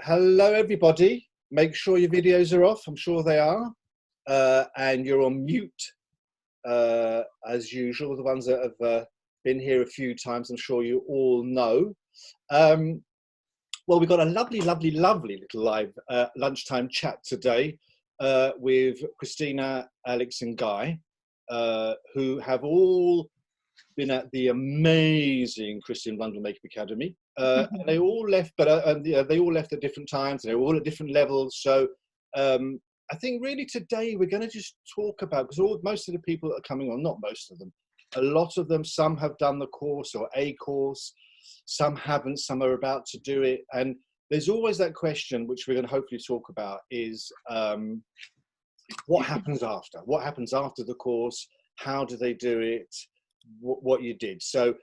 Hello, everybody. Make sure your videos are off. I'm sure they are. And you're on mute, as usual. The ones that have been here a few times, I'm sure you all know. Well, we've got a lovely little live lunchtime chat today with Christina, Alex and Guy, who have all been at the amazing Christian London Makeup Academy. And they all left, but they all left at different times, and they were all at different levels. So I think really today we're going to just talk about, because most of the people that are coming on, not most of them, a lot of them, some have done the course or a course, some haven't, some are about to do it. And there's always that question, which we're going to hopefully talk about, is what happens after? What happens after the course? How do they do it? What you did. So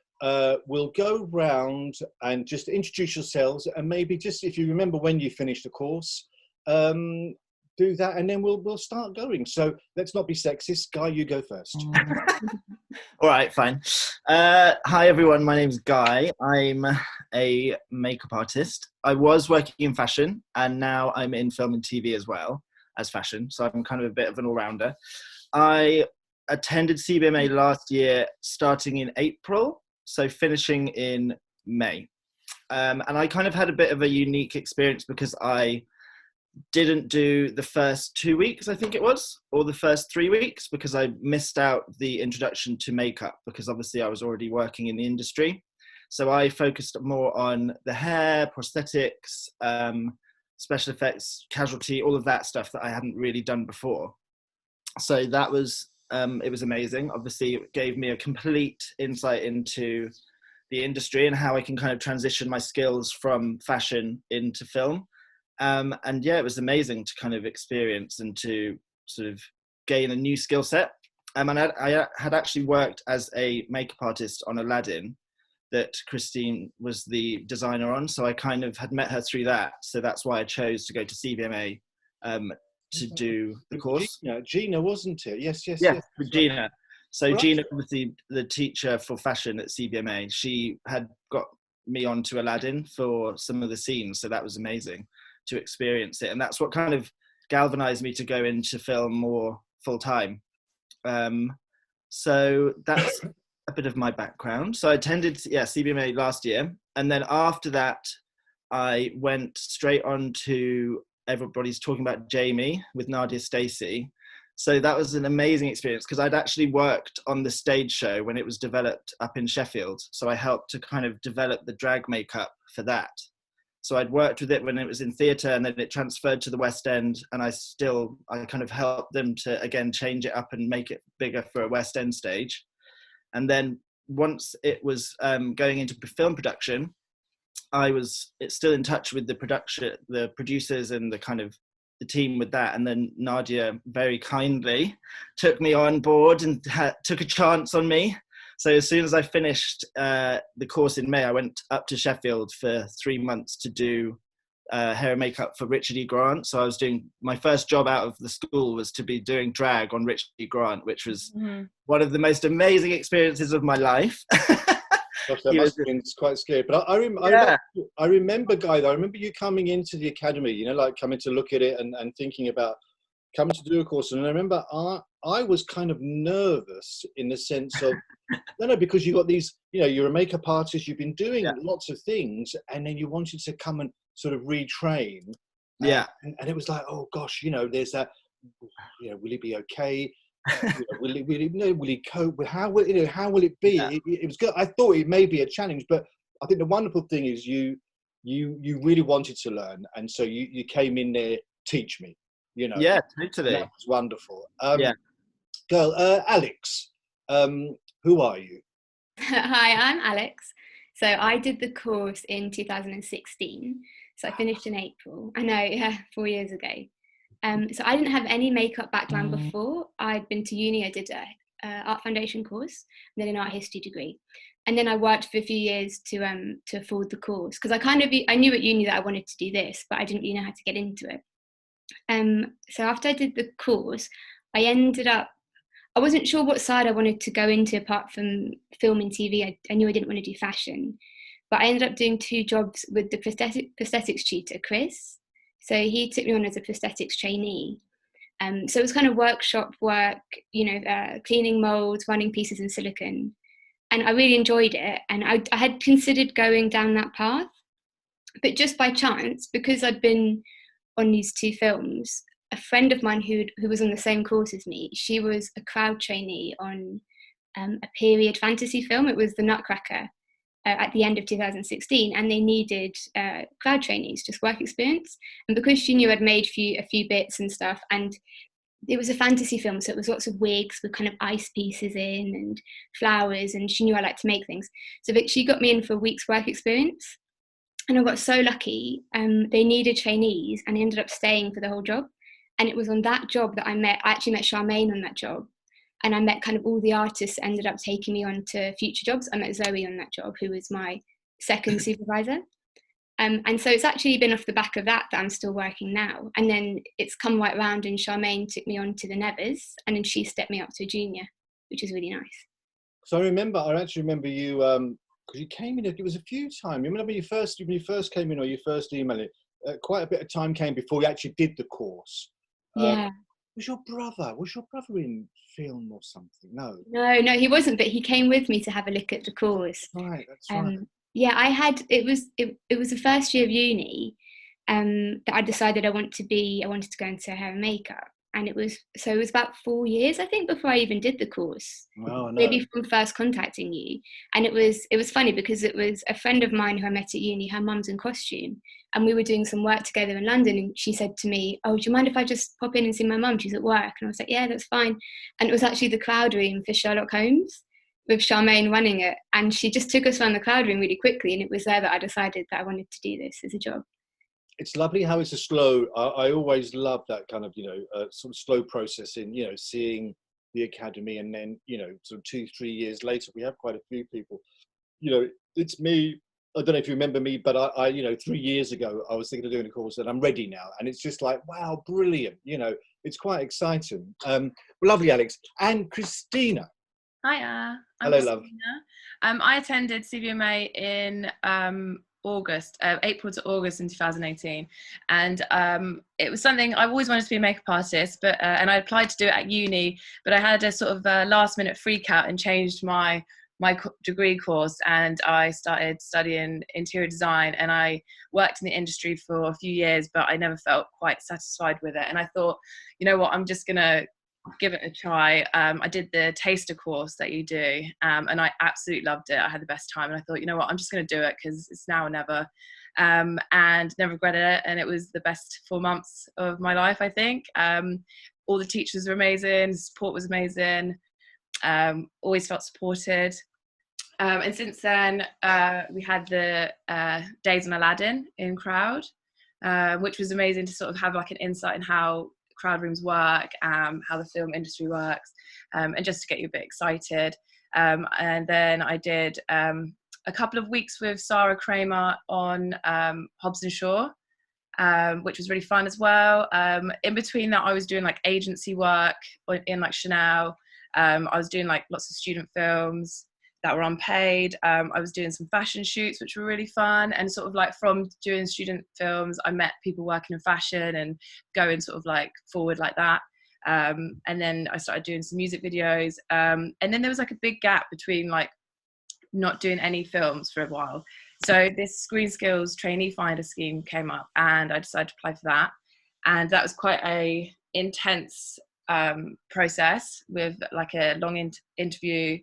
we'll go round and just introduce yourselves, and maybe just if you remember when you finished the course, do that, and then we'll start going. So let's not be sexist. Guy, you go first. All right, fine. Hi everyone, my name's Guy. I'm a makeup artist. I was working in fashion, and now I'm in film and TV as well as fashion, so I'm kind of a bit of an all-rounder. I attended CBMA last year, starting in April, so finishing in May. And I kind of had a bit of a unique experience because I didn't do the first 2 weeks, I think it was, or the first 3 weeks, because I missed out the introduction to makeup, because obviously I was already working in the industry. So I focused more on the hair, prosthetics, special effects, casualty, all of that stuff that I hadn't really done before. So that was it was amazing. Obviously, it gave me a complete insight into the industry and how I can kind of transition my skills from fashion into film. And yeah, it was amazing to kind of experience and to sort of gain a new skill set. And I had actually worked as a makeup artist on Aladdin that Christine was the designer on. So I kind of had met her through that. So that's why I chose to go to CBMA to do the course. Gina, wasn't it? Yes. With Gina. So right. Gina was the teacher for fashion at CBMA. She had got me onto Aladdin for some of the scenes, so that was amazing to experience it. And that's what kind of galvanized me to go into film more full time. So that's a bit of my background. So I attended CBMA last year, and then after that I went straight on to everybody's talking about Jamie with Nadia Stacey. So that was an amazing experience because I'd actually worked on the stage show when it was developed up in Sheffield. So I helped to kind of develop the drag makeup for that. So I'd worked with it when it was in theatre, and then it transferred to the West End, and I kind of helped them to again change it up and make it bigger for a West End stage. And then once it was going into film production, it's still in touch with the producers and the team with that. And then Nadia very kindly took me on board and took a chance on me. So as soon as I finished the course in May, I went up to Sheffield for 3 months to do hair and makeup for Richard E. Grant. So I was doing, my first job out of the school was to be doing drag on Richard E. Grant, which was one of the most amazing experiences of my life. Gosh, that must have been quite scary. But I remember, Guy, I remember you coming into the academy, like coming to look at it and thinking about coming to do a course. And I remember I was kind of nervous in the sense of, because you got these, you're a makeup artist, you've been doing lots of things, and then you wanted to come and sort of retrain. And it was like, oh gosh, there's that, will he be okay? Will he cope? How will it be? It was good. I thought it may be a challenge, but I think the wonderful thing is you really wanted to learn, and so you came in there, teach me. Yeah, totally. That was wonderful. Girl, Alex, who are you? Hi, I'm Alex. So I did the course in 2016. So I finished in April. I know, 4 years ago. So I didn't have any makeup background before. I'd been to uni. I did a art foundation course, and then an art history degree, and then I worked for a few years to afford the course, because I knew at uni that I wanted to do this, but I didn't really know how to get into it. So after I did the course, I wasn't sure what side I wanted to go into apart from film and TV. I knew I didn't want to do fashion, but I ended up doing 2 jobs with the prosthetics tutor, Chris. So he took me on as a prosthetics trainee. So it was kind of workshop work, cleaning molds, running pieces in silicone. And I really enjoyed it. And I had considered going down that path, but just by chance, because I'd been on these 2 films, a friend of mine who was on the same course as me, she was a crowd trainee on a period fantasy film. It was The Nutcracker at the end of 2016, and they needed crowd trainees, just work experience. And because she knew I'd made a few bits and stuff, and it was a fantasy film, so it was lots of wigs with kind of ice pieces in and flowers, and she knew I liked to make things. So she got me in for a week's work experience, and I got so lucky. They needed trainees, and I ended up staying for the whole job. And it was on that job that I actually met Charmaine on that job. And I met kind of all the artists that ended up taking me on to future jobs. I met Zoe on that job, who was my second supervisor. And so it's actually been off the back of that I'm still working now. And then it's come right around, and Charmaine took me on to the Nevers, and then she stepped me up to a junior, which is really nice. So I actually remember you, because you came in, it was a few times. You remember when you first came in, or you first emailed it, quite a bit of time came before you actually did the course. Yeah. Was your brother in film or something? No, he wasn't, but he came with me to have a look at the course. Right, that's right. Yeah, it was the first year of uni that I decided I wanted to go into hair and makeup. And it was about 4 years, I think, before I even did the course. Oh, no. Maybe from first contacting you. And it was funny because it was a friend of mine who I met at uni, her mum's in costume, and we were doing some work together in London, and she said to me, "Oh, do you mind if I just pop in and see my mum? She's at work." And I was like, "Yeah, that's fine." And it was actually the crowd room for Sherlock Holmes, with Charmaine running it. And she just took us around the crowd room really quickly, and it was there that I decided that I wanted to do this as a job. It's lovely how it's a slow, I always love that kind of, sort of slow process in, seeing the academy, and then, sort of 2-3 years later, we have quite a few people, it's me. I don't know if you remember me, but I 3 years ago, I was thinking of doing a course, and I'm ready now. And it's just like, wow, brilliant. It's quite exciting. Lovely, Alex. And Christina. Hiya. Hello, Christina. love. I attended CVMA in April to August in 2018, and it was something I've always wanted to be a makeup artist, but and I applied to do it at uni, but I had a sort of last minute freak out and changed my degree course, and I started studying interior design, and I worked in the industry for a few years, but I never felt quite satisfied with it. And I thought, you know what, I'm just gonna give it a try. I did the taster course that you do, and I absolutely loved it. I had the best time, and I thought, you know what, I'm just going to do it because it's now or never, and never regretted it. And it was the best 4 months of my life, I think. All the teachers were amazing, the support was amazing, always felt supported. And since then, we had the Days on Aladdin in Crowd, which was amazing to sort of have like an insight in how crowd rooms work, how the film industry works, and just to get you a bit excited. And then I did a couple of weeks with Sarah Kramer on Hobbs and Shaw, which was really fun as well. In between that, I was doing like agency work in like Chanel. I was doing like lots of student films that were unpaid. I was doing some fashion shoots, which were really fun. And sort of like from doing student films, I met people working in fashion and going sort of like forward like that. And then I started doing some music videos. And then there was like a big gap between like not doing any films for a while. So this Screen Skills Trainee Finder scheme came up, and I decided to apply for that. And that was quite a intense process with like a long interview.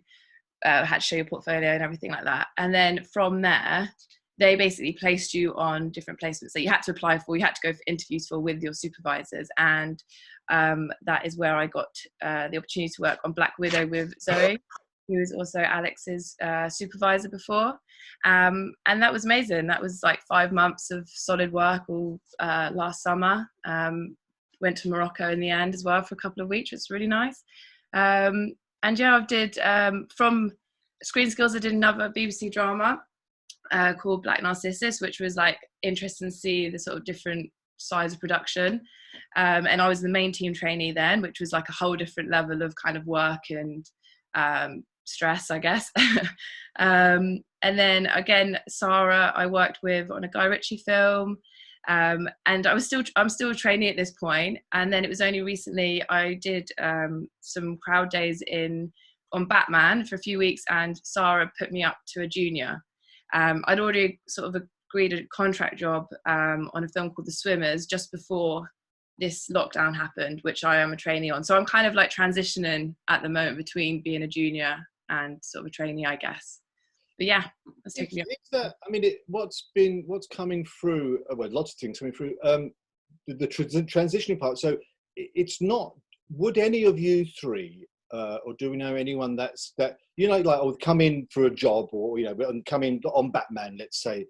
Had to show your portfolio and everything like that. And then from there, they basically placed you on different placements that you had to apply for, you had to go for interviews for with your supervisors. And that is where I got the opportunity to work on Black Widow with Zoe, who was also Alex's supervisor before. And that was amazing. That was like 5 months of solid work all last summer. Went to Morocco in the end as well for a couple of weeks. It's really nice. And yeah, I did, from Screen Skills, I did another BBC drama called Black Narcissus, which was like interesting to see the sort of different size of production. And I was the main team trainee then, which was like a whole different level of kind of work and stress, I guess. And then again, Sarah, I worked with on a Guy Ritchie film, and I'm still a trainee at this point. And then it was only recently I did some crowd days on Batman for a few weeks, and Sarah put me up to a junior. I'd already sort of agreed a contract job on a film called The Swimmers just before this lockdown happened, which I am a trainee on. So I'm kind of like transitioning at the moment between being a junior and sort of a trainee, I guess. But yeah, that's taking me up. I mean, what's coming through, well, lots of things coming through, the transitioning part. So it's not, would any of you three, or do we know anyone that, like, oh, come in for a job, or, come in on Batman, let's say,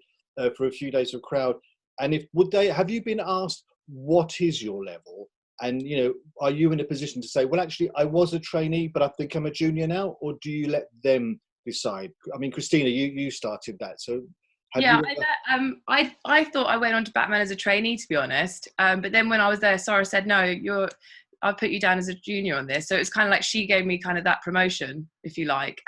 for a few days of crowd. And have you been asked, what is your level? And, are you in a position to say, well, actually, I was a trainee, but I think I'm a junior now? Or do you let them decide? I mean, Christina, you started that. So I thought I went on to Batman as a trainee, to be honest. But then when I was there, Sarah said, no, I'll put you down as a junior on this. So it's kind of like she gave me kind of that promotion, if you like.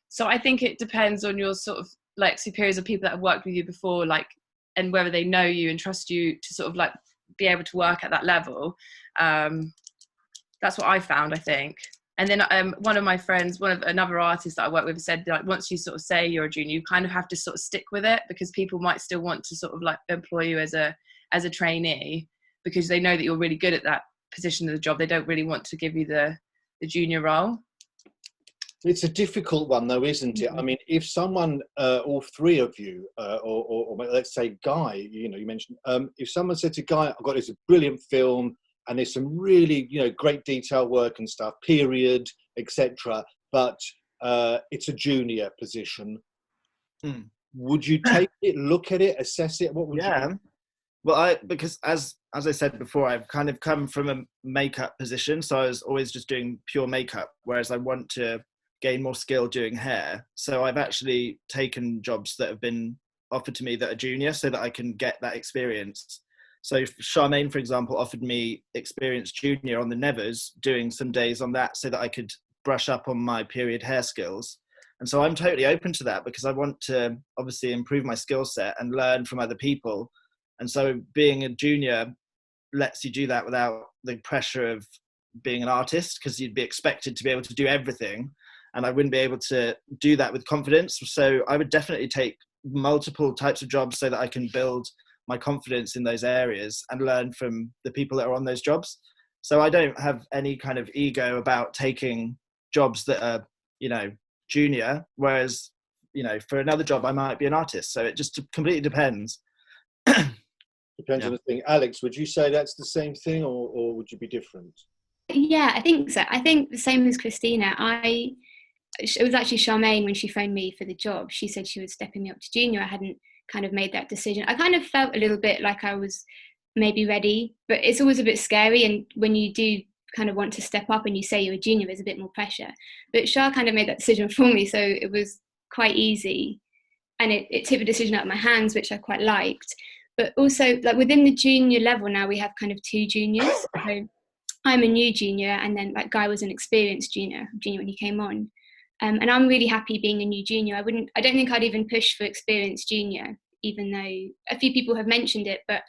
So I think it depends on your sort of like superiors or people that have worked with you before, like, and whether they know you and trust you to sort of like be able to work at that level. That's what I found, I think. And then one of my friends, another artist that I work with, said like once you sort of say you're a junior, you kind of have to sort of stick with it, because people might still want to sort of like employ you as a trainee because they know that you're really good at that position of the job. They don't really want to give you the junior role. It's a difficult one, though, isn't it? I mean, if someone, all three of you, or let's say Guy, you mentioned, if someone said to Guy, I've got this brilliant film, and there's some really, great detail work and stuff, period, etc., but it's a junior position. Would you take it, look at it, assess it? What would you do? Well, because as I said before, I've kind of come from a makeup position, so I was always just doing pure makeup, whereas I want to gain more skill doing hair. So I've actually taken jobs that have been offered to me that are junior so that I can get that experience. So Charmaine, for example, offered me experience junior on the Nevers, doing some days on that so that I could brush up on my period hair skills. And so I'm totally open to that because I want to obviously improve my skill set and learn from other people. And so being a junior lets you do that without the pressure of being an artist, because you'd be expected to be able to do everything. And I wouldn't be able to do that with confidence. So I would definitely take multiple types of jobs so that I can build my confidence in those areas and learn from the people that are on those jobs. So I don't have any kind of ego about taking jobs that are, junior, whereas, for another job, I might be an artist. So it just completely depends. Depends on the thing. Alex, would you say that's the same thing, or would you be different? Yeah, I think so. I think the same as Christina. It was actually Charmaine, when she phoned me for the job, she said she was stepping me up to junior. I hadn't kind of made that decision. I kind of felt a little bit like I was maybe ready, but it's always a bit scary. And when you do kind of want to step up and you say you're a junior, there's a bit more pressure. But Char kind of made that decision for me, so it was quite easy. And it took the decision out of my hands, which I quite liked. But also, like, within the junior level now, we have kind of two juniors. So I'm a new junior, and then like Guy was an experienced junior when he came on. And I'm really happy being a new junior. I don't think I'd even push for experienced junior, even though a few people have mentioned it, but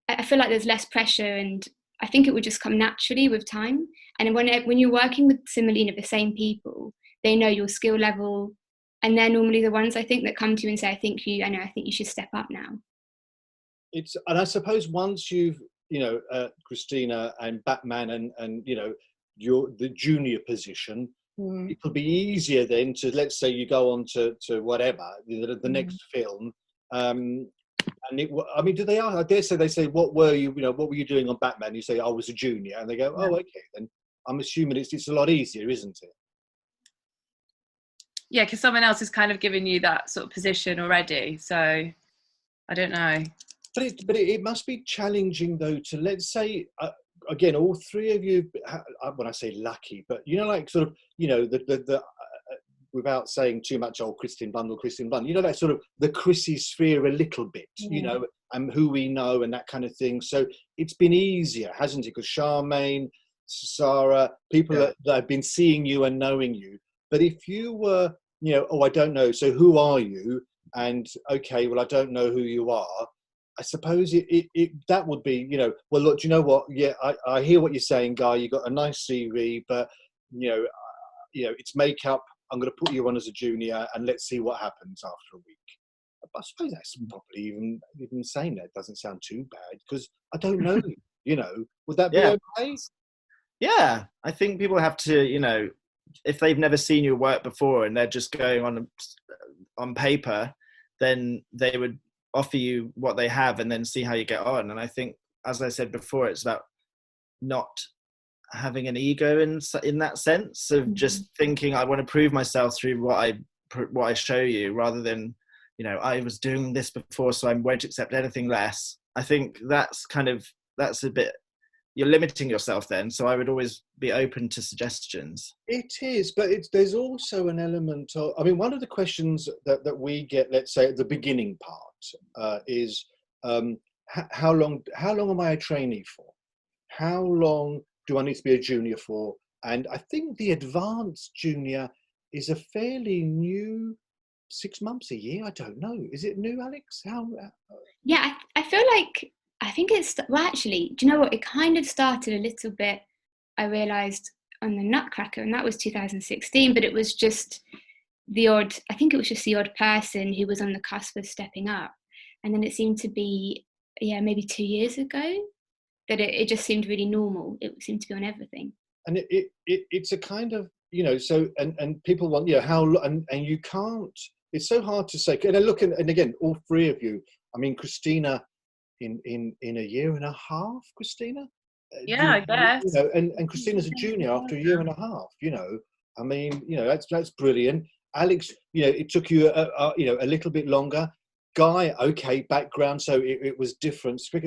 I feel like there's less pressure, and I think it would just come naturally with time. And when you're working with similarly the same people, they know your skill level, and they're normally the ones, I think, that come to you and say, I think you should step up now. And I suppose once you've, Christina and Batman and you're the junior position, it could be easier then to, let's say you go on to whatever, the next film. And do they ask, I dare say they say, what were you doing on Batman? You say, I was a junior. And they go, oh, okay, then I'm assuming it's a lot easier, isn't it? Yeah, because someone else has kind of given you that sort of position already. So I don't know. But it must be challenging, though, to, let's say, again, all three of you, when I say lucky, but, like sort of, the without saying too much, Christian Bundle, that sort of the Chrissy sphere a little bit, and who we know and that kind of thing. So it's been easier, hasn't it? Because Charmaine, Sarah, people that have been seeing you and knowing you, But if you were, oh, I don't know, so who are you? And okay, well, I don't know who you are. I suppose that would be, well, look, do you know what? Yeah, I hear what you're saying, Guy. You got a nice CV, but it's makeup. I'm going to put you on as a junior, and let's see what happens after a week. I suppose that's probably even saying that doesn't sound too bad because I don't know you. Would that be okay? Yeah, I think people have to, if they've never seen your work before and they're just going on paper, then they would offer you what they have and then see how you get on. And I think, as I said before, it's about not having an ego in that sense of just thinking I want to prove myself through what I show you, rather than I was doing this before, so I won't accept anything less. I think that's a bit, you're limiting yourself then. So I would always be open to suggestions. It is, but there's also an element of, one of the questions that we get, let's say at the beginning part, is how long am I a trainee for? How long do I need to be a junior for? And I think the advanced junior is a fairly new 6 months, a year. I don't know. Is it new, Alex? Yeah, I feel like, I think actually, do you know what? It kind of started a little bit, I realised, on the Nutcracker, and that was 2016, but it was just the odd person who was on the cusp of stepping up. And then it seemed to be, maybe 2 years ago, that it just seemed really normal. It seemed to be on everything. And it's a kind of, so, and people want, how, and you can't, it's so hard to say. And look, and again, all three of you, Christina, in a year and a half, Christina? Yeah, I guess. And Christina's a junior after a year and a half, that's brilliant. Alex, it took you, a little bit longer. Guy, okay, background, so it was different. So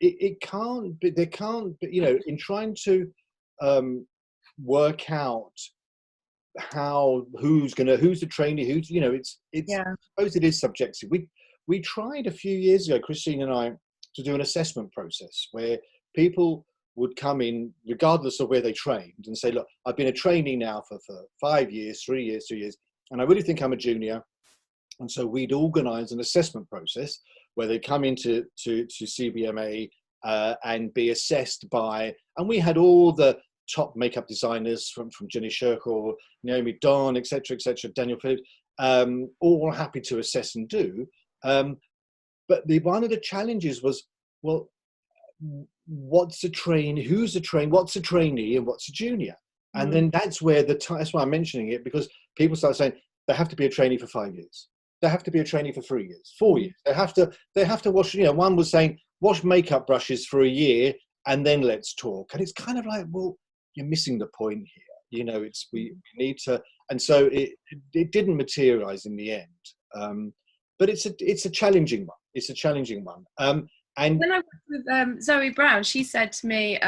it can't be, there can't be, in trying to work out who's the trainee, it's I suppose it is subjective. We tried a few years ago, Christine and I, to do an assessment process where people would come in regardless of where they trained and say, look, I've been a trainee now for 5 years, 3 years, 2 years, and I really think I'm a junior. And so we'd organise an assessment process where they come into CBMA and be assessed by, and we had all the top makeup designers from Jenny Shirk or Naomi Don, etc., Daniel Phillips, all happy to assess and do. But one of the challenges was, well, what's a trainee, who's a trainee, what's a trainee and what's a junior? And then that's where that's why I'm mentioning it, because people start saying they have to be a trainee for 5 years. They have to be a trainee for 3 years, 4 years. They have to wash, one was saying, wash makeup brushes for a year and then let's talk. And it's kind of like, well, you're missing the point here. We need to, and so it didn't materialize in the end. But it's a challenging one. It's a challenging one. And when I worked with Zoe Brown, she said to me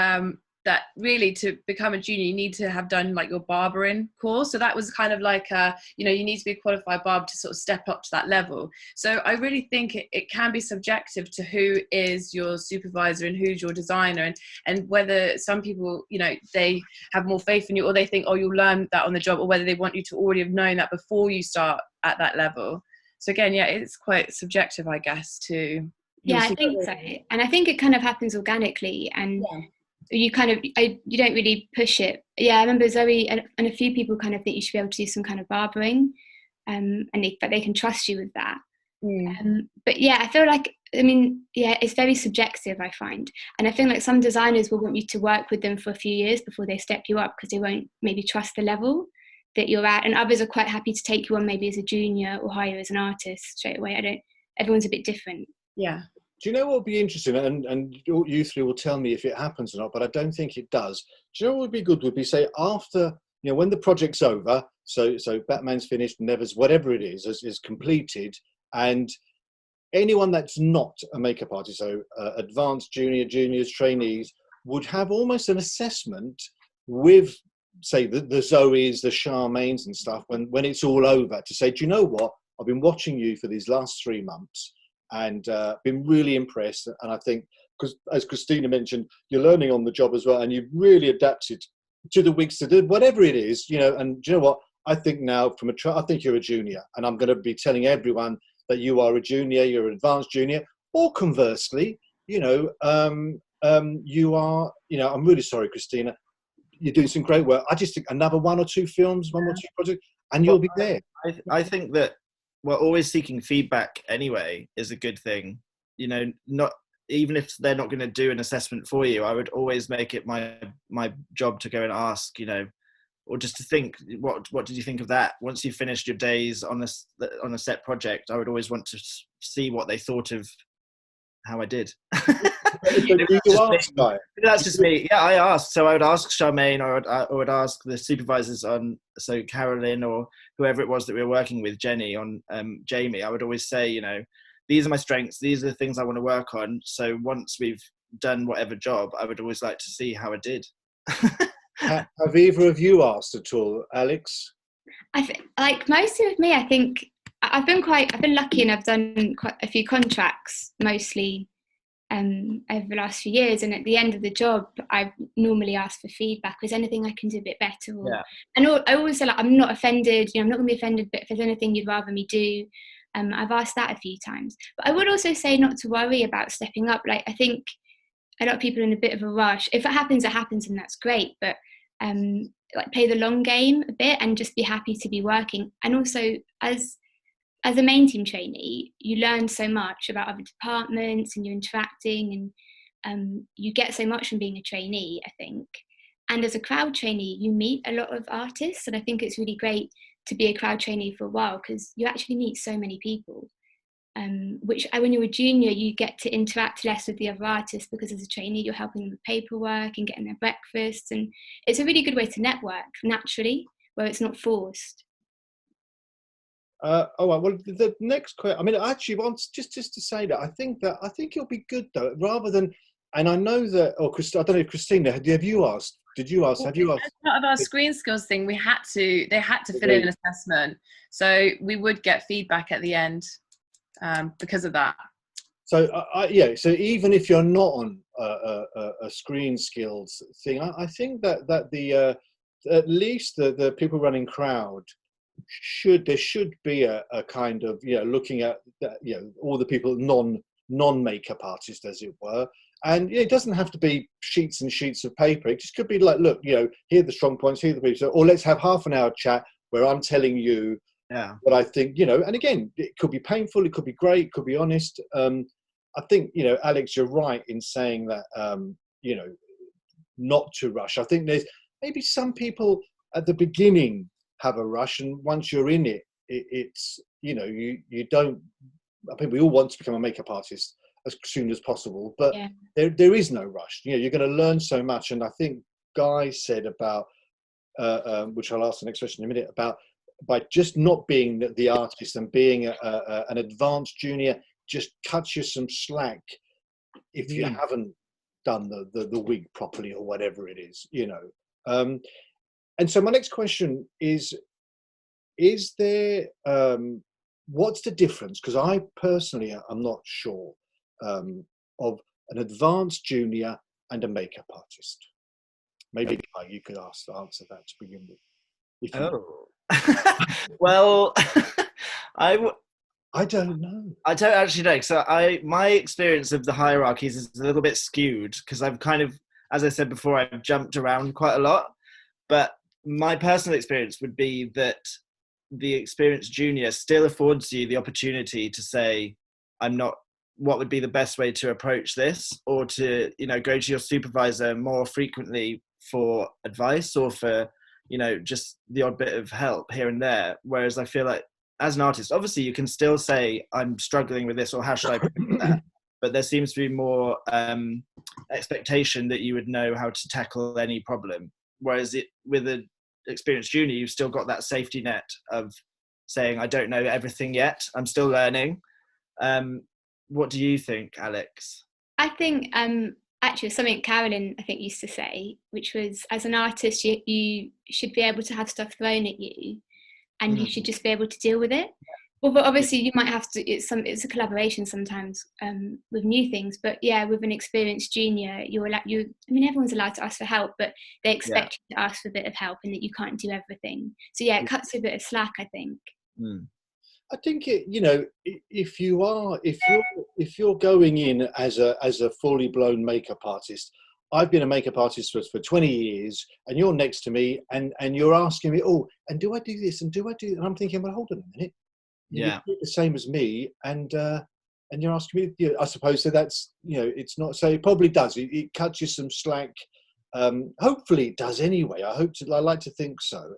that really to become a junior, you need to have done like your barbering course. So that was kind of like, you need to be a qualified barber to sort of step up to that level. So I really think it can be subjective to who is your supervisor and who's your designer, and whether some people, they have more faith in you, or they think, oh, you'll learn that on the job, or whether they want you to already have known that before you start at that level. So again, it's quite subjective, I guess, to... Yeah, I think so. And I think it kind of happens organically, and you kind of, you don't really push it. Yeah, I remember Zoe and a few people kind of think you should be able to do some kind of barbering, and they can trust you with that. But yeah, I feel like, it's very subjective, I find. And I feel like some designers will want you to work with them for a few years before they step you up, because they won't maybe trust the level that you're at. And others are quite happy to take you on maybe as a junior or hire as an artist straight away. Everyone's a bit different. Yeah. Do you know what would be interesting? And you three will tell me if it happens or not, but I don't think it does. Do you know what would be good? Would be, say, after, when the project's over, so Batman's finished, Nevers, whatever it is completed, and anyone that's not a makeup artist, so advanced, juniors, trainees, would have almost an assessment with, say, the Zoes, the Charmaines and stuff, when it's all over, to say, do you know what? I've been watching you for these last 3 months. And been really impressed. And I think, because as Christina mentioned, you're learning on the job as well, and you've really adapted to the weeks to do whatever it is, and do you know what? I think now I think you're a junior, and I'm going to be telling everyone that you are a junior, you're an advanced junior, or conversely, you are, I'm really sorry, Christina, you're doing some great work. I just think another one or two projects, and you'll be there. I think that we're always seeking feedback anyway is a good thing. Not even if they're not going to do an assessment for you, I would always make it my job to go and ask, or just to think, what did you think of that? Once you've finished your days on a set project, I would always want to see what they thought of how I did. That's just me. Yeah, I asked. So I would ask Charmaine, or I would ask the supervisors so Carolyn or whoever it was that we were working with, Jenny, on Jamie. I would always say, these are my strengths. These are the things I want to work on. So once we've done whatever job, I would always like to see how I did. Have either of you asked at all, Alex? I think, like most of me, I think I've been lucky, and I've done quite a few contracts, mostly over the last few years. And at the end of the job, I normally ask for feedback. Is anything I can do a bit better? And I always say, like, I'm not offended. I'm not going to be offended. But if there's anything you'd rather me do, I've asked that a few times. But I would also say not to worry about stepping up. Like, I think a lot of people are in a bit of a rush. If it happens, and that's great. But like, play the long game a bit and just be happy to be working. And also, as a main team trainee, you learn so much about other departments, and you're interacting, and you get so much from being a trainee, I think. And as a crowd trainee, you meet a lot of artists, and I think it's really great to be a crowd trainee for a while, because you actually meet so many people. Which when you're a junior, you get to interact less with the other artists, because as a trainee, you're helping them with paperwork and getting their breakfasts, and it's a really good way to network naturally, where it's not forced. Well, the next question. I mean, I actually want just to say that I think it'll be good though, rather than. And I know that. I don't know, Christina. Have you asked? Did you ask? Have you asked? As part of our screen skills thing, they had to fill in an assessment, so we would get feedback at the end. Because of that. So so even if you're not on a screen skills thing, I think that the at least the people running crowd there should be a kind of looking at all the people non makeup artists, as it were. And it doesn't have to be sheets and sheets of paper. It just could be like, look, here are the strong points, here are the people, or let's have half an hour chat where I'm telling you what I think, and again, it could be painful, it could be great, it could be honest. I think, Alex, you're right in saying that, not to rush. I think there's maybe some people at the beginning have a rush, and once you're in it, it's, you don't, I think we all want to become a makeup artist as soon as possible, but there is no rush. You're going to learn so much. And I think Guy said about, which I'll ask the next question in a minute, about by just not being the artist and being an advanced junior, just cuts you some slack if you haven't done the wig properly or whatever it is, And so my next question is there, what's the difference? Because I personally am not sure of an advanced junior and a makeup artist. Maybe you could answer that to begin with. Well, I don't know. I don't actually know. So my experience of the hierarchies is a little bit skewed, because I've kind of, as I said before, I've jumped around quite a lot. But my personal experience would be that the experienced junior still affords you the opportunity to say, what would be the best way to approach this, or to, go to your supervisor more frequently for advice, or for, just the odd bit of help here and there. Whereas I feel like as an artist, obviously you can still say, I'm struggling with this, or how should I do that? But there seems to be more expectation that you would know how to tackle any problem. Whereas with an experienced junior, you've still got that safety net of saying, I don't know everything yet, I'm still learning. What do you think, Alex? I think actually something Carolyn, I think, used to say, which was, as an artist, you should be able to have stuff thrown at you, and you should just be able to deal with it. Although obviously you might have to, it's a collaboration sometimes with new things, but yeah, with an experienced junior, I mean, everyone's allowed to ask for help, but they expect you to ask for a bit of help and that you can't do everything. So yeah, it cuts a bit of slack, I think. I think if you're going in as a fully blown makeup artist. I've been a makeup artist for 20 years, and you're next to me, and you're asking me, oh, and do I do this, and do I do, and I'm thinking, well, hold on a minute. Yeah. You're the same as me, and you're asking me. I suppose so. That's it's not. So it probably does. It cuts you some slack. Hopefully, it does anyway. I like to think so.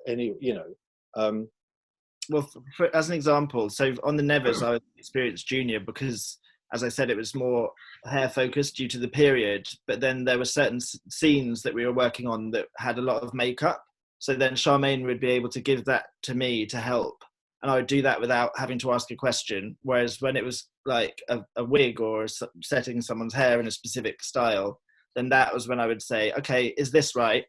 Well, as an example, so on the Nevers, I was an experienced junior because, as I said, it was more hair focused due to the period. But then there were certain scenes that we were working on that had a lot of makeup. So then Charmaine would be able to give that to me to help. And I would do that without having to ask a question. Whereas when it was like a wig or setting someone's hair in a specific style, then that was when I would say, okay, is this right?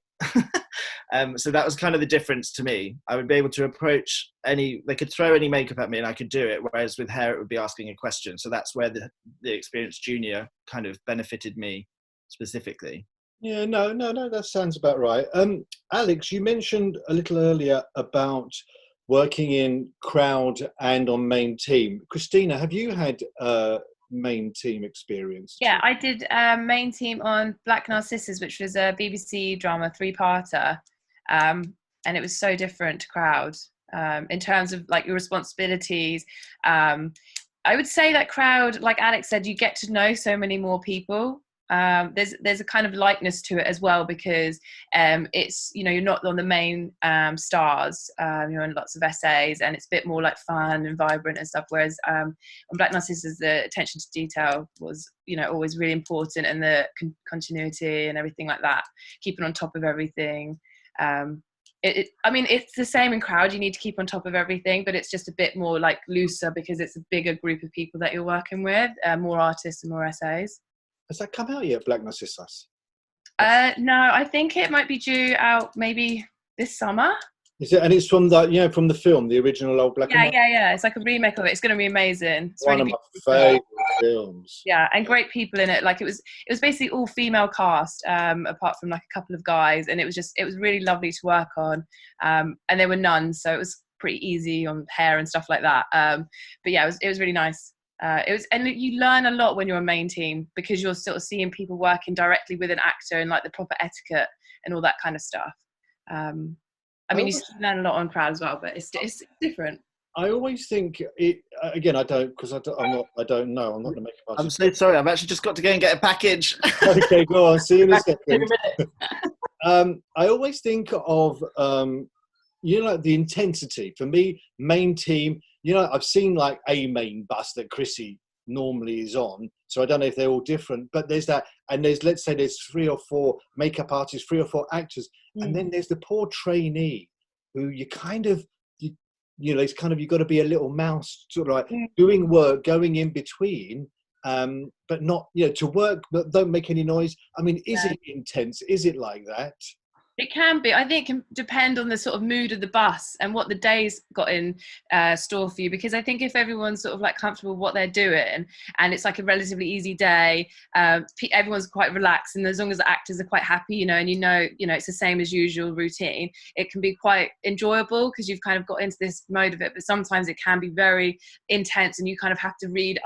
So that was kind of the difference to me. I would be able to approach they could throw any makeup at me and I could do it. Whereas with hair, it would be asking a question. So that's where the experienced junior kind of benefited me specifically. Yeah, no, that sounds about right. Alex, you mentioned a little earlier about working in crowd and on main team. Christina, have you had main team experience? Yeah, I did main team on Black Narcissus, which was a BBC drama 3-parter, and it was so different to crowd in terms of like your responsibilities. I would say that crowd, like Alex said, you get to know so many more people. There's a kind of likeness to it as well because it's you're not on the main stars, you're in lots of essays and it's a bit more like fun and vibrant and stuff, whereas on Black Narcissus the attention to detail was always really important, and the continuity and everything like that, keeping on top of everything. I mean, it's the same in crowd, you need to keep on top of everything, but it's just a bit more like looser because it's a bigger group of people that you're working with, more artists and more essays. Has that come out yet, Black Narcissus? No, I think it might be due out maybe this summer. Is it? And it's from from the film, the original old black and white? Yeah. It's like a remake of it. It's going to be amazing. It's one really of my favourite films. Yeah, and great people in it. Like it was basically all female cast, apart from like a couple of guys, and it was really lovely to work on. And they were nuns, so it was pretty easy on hair and stuff like that. But yeah, it was really nice. And you learn a lot when you're a main team because you're sort of seeing people working directly with an actor and like the proper etiquette and all that kind of stuff. I mean, you learn a lot on crowd as well, but it's different. I always think it. Again, I don't because I don't know. I'm not the makeup artist. I'm so sorry. I've actually just got to go and get a package. Okay, go on. See you in a second. I always think of like the intensity. For me, main team. I've seen like a main bus that Chrissy normally is on, so I don't know if they're all different, but there's that, and let's say there's 3 or 4 makeup artists, 3 or 4 actors, and then there's the poor trainee who you kind of, it's kind of, you've got to be a little mouse, sort of like doing work, going in between, but not, to work, but don't make any noise. I mean, is it intense? Is it like that? It can be. I think it can depend on the sort of mood of the bus and what the day's got in store for you. Because I think if everyone's sort of like comfortable with what they're doing and it's like a relatively easy day, everyone's quite relaxed, and as long as the actors are quite happy, and it's the same as usual routine, it can be quite enjoyable because you've kind of got into this mode of it. But sometimes it can be very intense, and you kind of have to read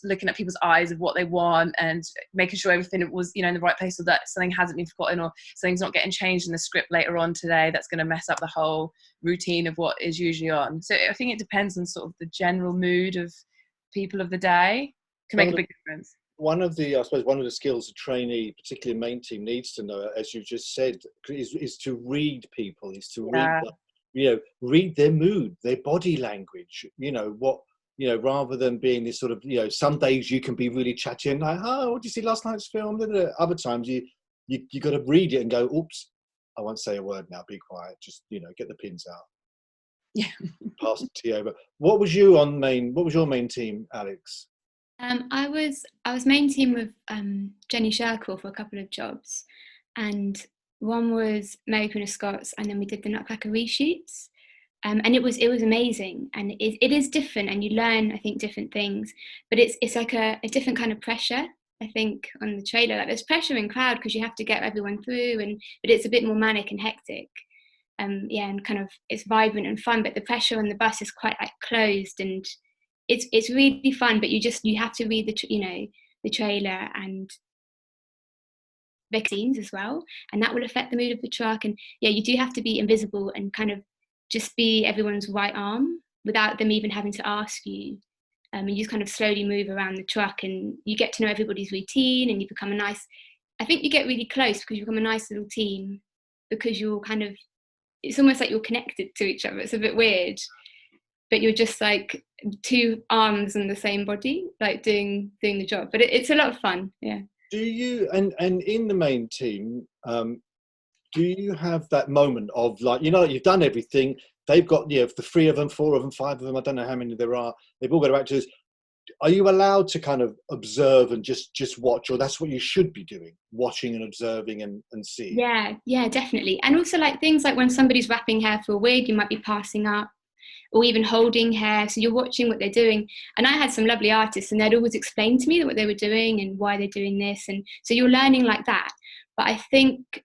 looking at people's eyes of what they want and making sure everything was in the right place, so that something hasn't been forgotten or something's not getting changed in the script later on today that's going to mess up the whole routine of what is usually on. So I think it depends on sort of the general mood of people of the day. Can make a big difference. One of the skills a trainee, particularly main team, needs to know, as you just said, is to read people, is to read their mood, their body language, rather than being this sort of, some days you can be really chatty and like, oh, what did you see last night's film? Other times you got to read it and go, oops, I won't say a word now, be quiet, just, get the pins out. Yeah. Pass the tea over. What was your main team, Alex? I was main team with Jenny Sherkle for a couple of jobs, and one was Mary Queen of Scots, and then we did the Nutcracker reshoots. And it was amazing, and it is different, and you learn, I think, different things, but it's like a different kind of pressure, I think, on the trailer. Like, there's pressure in crowd because you have to get everyone through, but it's a bit more manic and hectic. Yeah, and kind of it's vibrant and fun, but the pressure on the bus is quite like closed, and it's really fun. But you have to read the trailer and the scenes as well, and that will affect the mood of the truck. And yeah, you do have to be invisible and kind of just be everyone's right arm without them even having to ask you. And you just kind of slowly move around the truck, and you get to know everybody's routine, and you become I think you get really close because you become a nice little team, because you're kind of, it's almost like you're connected to each other. It's a bit weird, but you're just like two arms in the same body, like doing the job. But it's a lot of fun, yeah. Do you, and in the main team, do you have that moment of like, you've done everything, they've got, the 3 of them, 4 of them, 5 of them, I don't know how many there are, they've all got actors. Are you allowed to kind of observe and just watch, or that's what you should be doing, watching and observing and seeing? Yeah, definitely. And also like things like when somebody's wrapping hair for a wig, you might be passing up, or even holding hair, so you're watching what they're doing. And I had some lovely artists, and they'd always explain to me what they were doing and why they're doing this, and so you're learning like that. But I think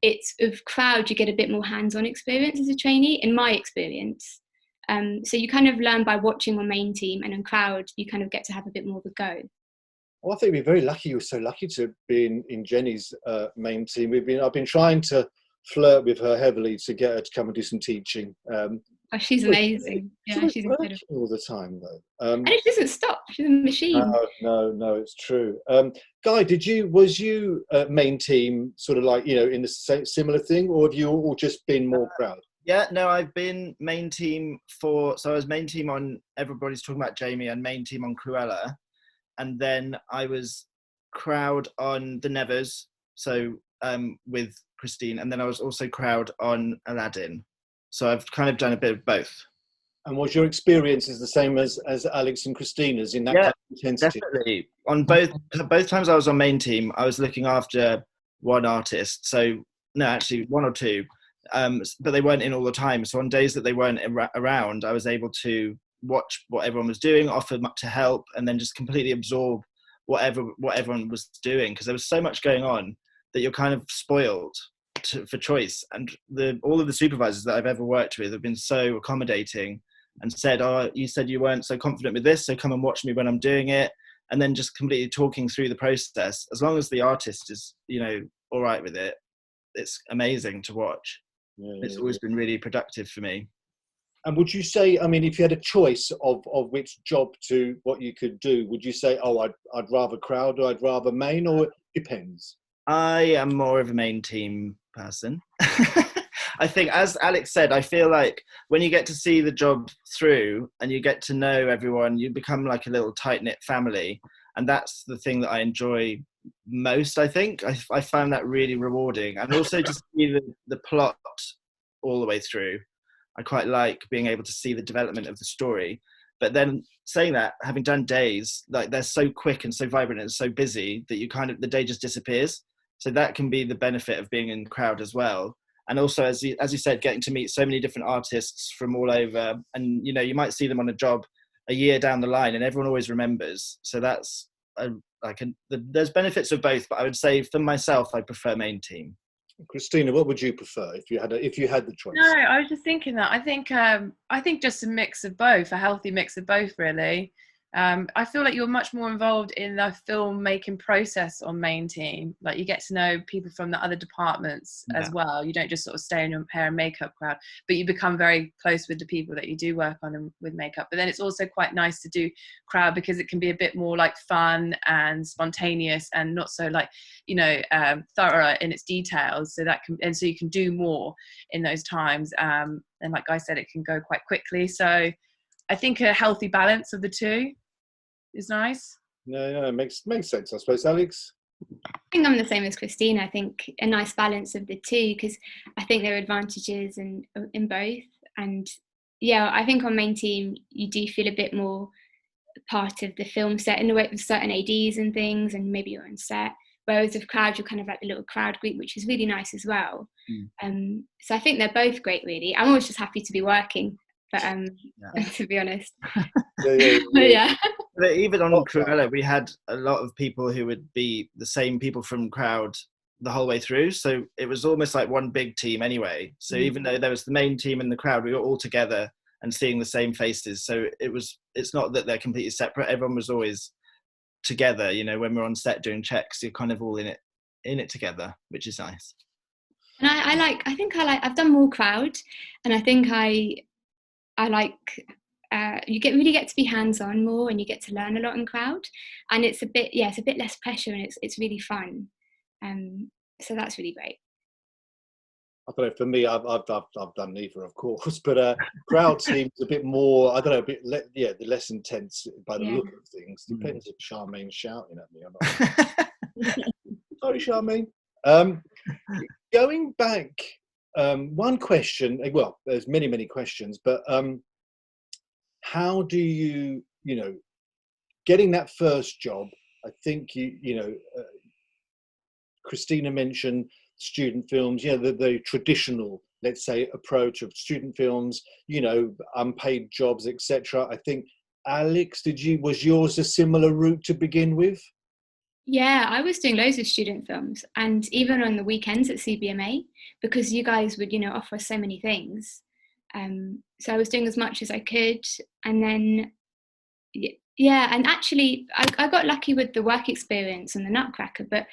it's of crowd, you get a bit more hands-on experience as a trainee, in my experience. So you kind of learn by watching on main team, and in crowd you kind of get to have a bit more of a go. Well, I think we're very lucky. You're so lucky to be in Jenny's main team. I've been trying to flirt with her heavily to get her to come and do some teaching. Oh, she's amazing. Yeah, she's incredible all the time though. And it doesn't stop. She's a machine. No, it's true. Guy, was you main team sort of like, in the similar thing, or have you all just been more crowd? Yeah, no, I've been main team so I was main team on Everybody's Talking About Jamie and main team on Cruella. And then I was crowd on The Nevers, so with Christine. And then I was also crowd on Aladdin. So I've kind of done a bit of both. And was your experiences the same as Alex and Christina's in that kind of intensity? Definitely. On both times I was on main team, I was looking after one artist. So no, actually 1 or 2. But they weren't in all the time. So on days that they weren't around, I was able to watch what everyone was doing, offer to help, and then just completely absorb what everyone was doing, because there was so much going on that you're kind of spoiled for choice. And all of the supervisors that I've ever worked with have been so accommodating and said, oh, you said you weren't so confident with this, so come and watch me when I'm doing it. And then just completely talking through the process. As long as the artist is, all right with it, it's amazing to watch. It's always been really productive for me. And would you say, I mean, if you had a choice of which job to what you could do, would you say, oh, I'd rather crowd, or I'd rather main, or it depends? I am more of a main team person. I think, as Alex said, I feel like when you get to see the job through and you get to know everyone, you become like a little tight-knit family. And that's the thing that I enjoy most, I think. I found that really rewarding. And also to see the plot all the way through. I quite like being able to see the development of the story. But then saying that, having done days, like they're so quick and so vibrant and so busy that the day just disappears. So that can be the benefit of being in the crowd as well. And also, as you said, getting to meet so many different artists from all over. And, you might see them on a job a year down the line and everyone always remembers. So that's there's benefits of both, but I would say for myself, I prefer main team. Christina, what would you prefer if you had the choice? No, I was just thinking that. I think just a mix of both, a healthy mix of both, really. I feel like you're much more involved in the filmmaking process on main team. Like you get to know people from the other departments as well. You don't just sort of stay in your hair and makeup crowd, but you become very close with the people that you do work on with makeup. But then it's also quite nice to do crowd because it can be a bit more like fun and spontaneous and not so like, thorough in its details. So you can do more in those times. And like I said, it can go quite quickly. So I think a healthy balance of the two is nice. No, it makes sense, I suppose. Alex? I think I'm the same as Christina. I think a nice balance of the two, because I think there are advantages in both. And yeah, I think on main team, you do feel a bit more part of the film set in the way with certain ADs and things, and maybe you're on set. whereas with crowd, you're kind of like the little crowd group, which is really nice as well. So I think they're both great, really. I'm always just happy to be working, but to be honest. Yeah. But even on Cruella, we had a lot of people who would be the same people from crowd the whole way through, so it was almost like one big team anyway. So even though there was the main team and the crowd, we were all together and seeing the same faces. So it's not that they're completely separate. Everyone was always together. You know, when we're on set doing checks, you're kind of all in it together, which is nice. And I've done more crowd, and I think I like you really get to be hands-on more, and you get to learn a lot in crowd, and it's a bit less pressure, and it's really fun. So that's really great. I don't know. For me, I've done neither, of course, but crowd seems a bit more. I don't know, the less intense by the look of things. Depends if Charmaine's shouting at me or not. Sorry, Charmaine. Going back, one question. Well, there's many questions, but how do you getting that first job? I think Christina mentioned student films, the traditional, let's say, approach of student films, unpaid jobs, etc. I think, Alex, was yours a similar route to begin with? Yeah, I was doing loads of student films, and even on the weekends at CBMA, because you guys would, offer us so many things. So I was doing as much as I could, and then and actually I got lucky with the work experience and the Nutcracker, but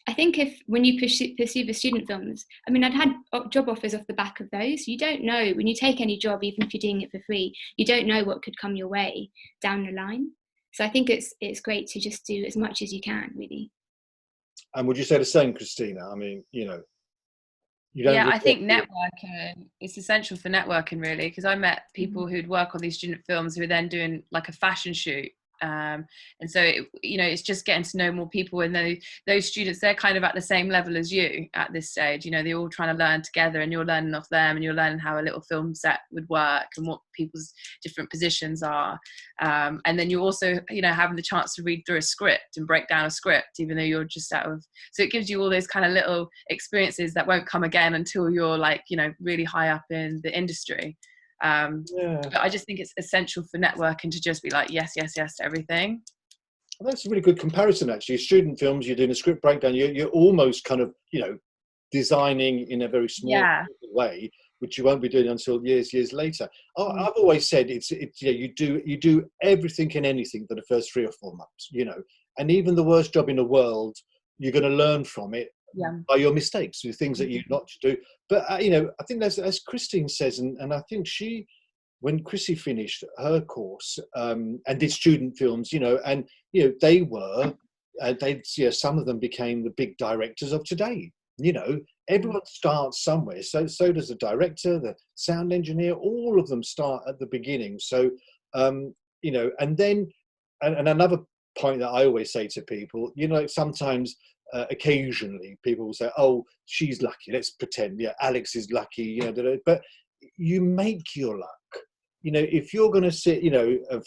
I think when you pursue the student films, I mean, I'd had job offers off the back of those. You don't know, when you take any job, even if you're doing it for free, you don't know what could come your way down the line. So I think it's great to just do as much as you can, really. And would you say the same, Christina? I mean, I think networking is essential for networking, really, because I met people who'd work on these student films who were then doing like a fashion shoot. And so it's just getting to know more people, and those students, they're kind of at the same level as you at this stage. They're all trying to learn together, and you're learning off them, and you're learning how a little film set would work and what people's different positions are. And then you're also having the chance to read through a script and break down a script, even though you're just so it gives you all those kind of little experiences that won't come again until you're really high up in the industry. But I just think it's essential for networking to just be like yes to everything. Well, that's a really good comparison, actually. Student films, you're doing a script breakdown, you're almost kind of designing in a very small way, which you won't be doing until years later. I've always said you do everything and anything for the first 3 or 4 months, and even the worst job in the world, you're going to learn from it by your mistakes, the things that you not to do. But I think as Christine says, and I think when Chrissy finished her course and did student films, and they were some of them became the big directors of today. Everyone starts somewhere, so does the director, the sound engineer, all of them start at the beginning. So and then and another point that I always say to people, sometimes occasionally people will say, oh, she's lucky, let's pretend, Alex is lucky, but you make your luck. If you're going to sit,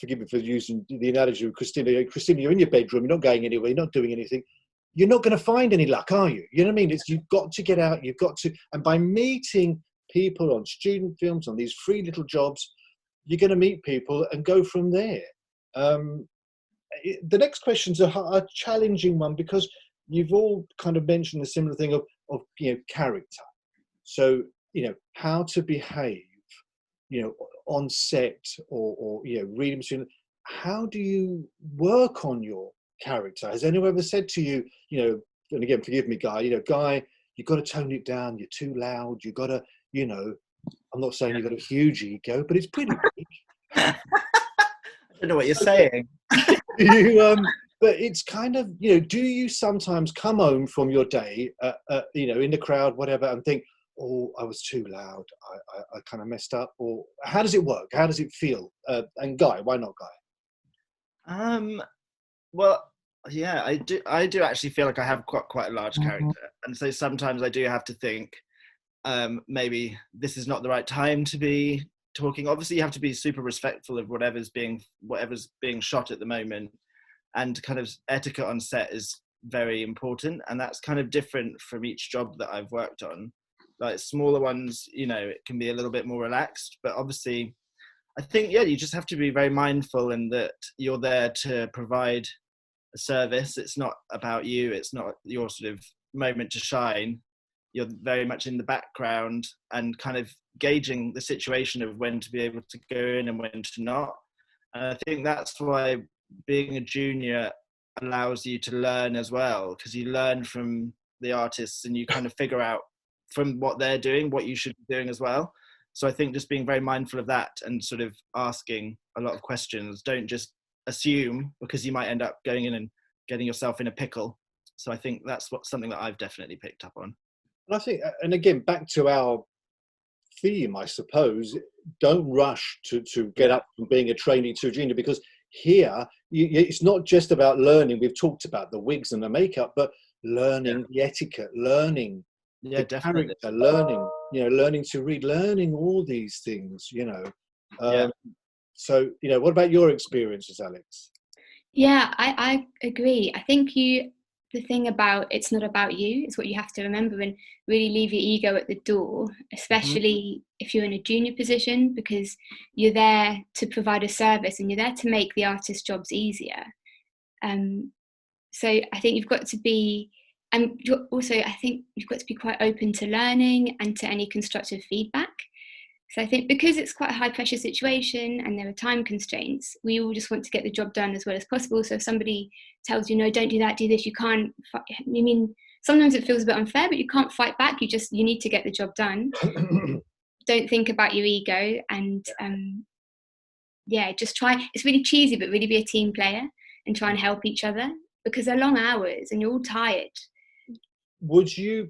forgive me for using the analogy of Christina, you're in your bedroom, you're not going anywhere, you're not doing anything, you're not going to find any luck, are you? You know what I mean? You've got to get out, and by meeting people on student films, on these free little jobs, you're going to meet people and go from there. The next question's a challenging one, because you've all kind of mentioned a similar thing of character. So, how to behave, on set or reading between. How do you work on your character? Has anyone ever said to you, and again, forgive me, Guy, Guy, you've got to tone it down. You're too loud. You've got to, I'm not saying you've got a huge ego, but it's pretty big. I don't know what you're saying. But it's kind of, do you sometimes come home from your day, in the crowd, whatever, and think, oh, I was too loud, I kind of messed up? Or how does it work? How does it feel? And Guy, why not Guy? Well, yeah, I do actually feel like I have quite a large character, and so sometimes I do have to think, maybe this is not the right time to be talking. Obviously, you have to be super respectful of whatever's being shot at the moment, and kind of etiquette on set is very important, and that's kind of different from each job that I've worked on. Like smaller ones, you know, it can be a little bit more relaxed, but obviously I think, yeah, you just have to be very mindful in that you're there to provide a service. It's not about you, it's not your sort of moment to shine. You're very much in the background and kind of gauging the situation of when to be able to go in and when to not. And I think that's why being a junior allows you to learn as well, because you learn from the artists and you kind of figure out from what they're doing what you should be doing as well. So I think just being very mindful of that and sort of asking a lot of questions. Don't just assume, because you might end up going in and getting yourself in a pickle. So I think that's something that I've definitely picked up on. And I think, and again, back to our theme, I suppose, don't rush to get up from being a trainee to a junior, because here it's not just about learning. We've talked about the wigs and the makeup, but learning the etiquette, learning the definitely character, learning, you know, learning to read, learning all these things, you know. So, you know, what about your experiences, Alex? Yeah, I agree. I think the thing about it's not about you, it's what you have to remember and really leave your ego at the door, especially if you're in a junior position, because you're there to provide a service and you're there to make the artist's jobs easier. So I think you've got to be, and also I think you've got to be quite open to learning and to any constructive feedback. So I think because it's quite a high pressure situation and there are time constraints, we all just want to get the job done as well as possible. So if somebody tells you, no, don't do that, do this, you can't, I mean, sometimes it feels a bit unfair, but you can't fight back. You need to get the job done. Don't think about your ego and just try. It's really cheesy, but really be a team player and try and help each other, because they're long hours and you're all tired. Would you,